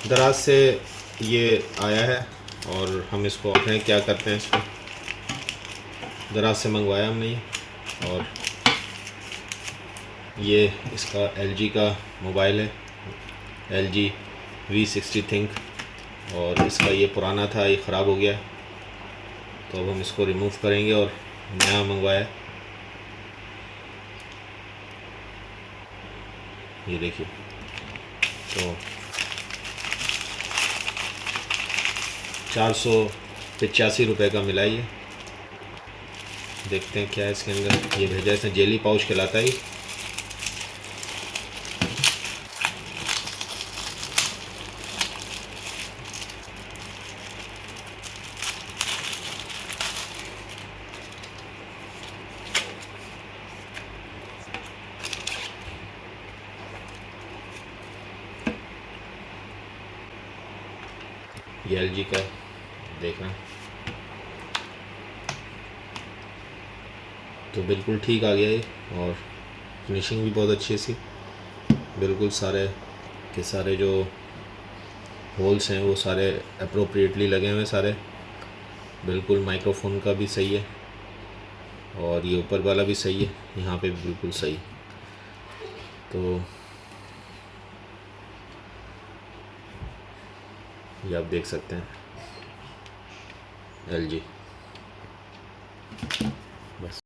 दराज से ये आया है और हम इसको देखें क्या करते हैं। इसको दराज से मंगवाया हमने ये, और ये इसका LG का मोबाइल है, LG V60 थिंक, और इसका ये पुराना था, ये ख़राब हो गया, तो अब हम इसको रिमूव करेंगे और नया मंगवाया। ये देखिए, तो 485 रुपये का मिला ये। देखते हैं क्या है इसके अंदर। ये भेजा इसने, जेली पाउच कहलाता है ये LG का, देखना तो बिल्कुल ठीक आ गया ये, और फिनिशिंग भी बहुत अच्छी सी, बिल्कुल सारे के सारे जो होल्स हैं वो सारे अप्रोप्रिएटली लगे हुए सारे, बिल्कुल माइक्रोफोन का भी सही है, और ये ऊपर वाला भी सही है, यहाँ पे भी बिल्कुल सही। तो ये आप देख सकते हैं LG। बस।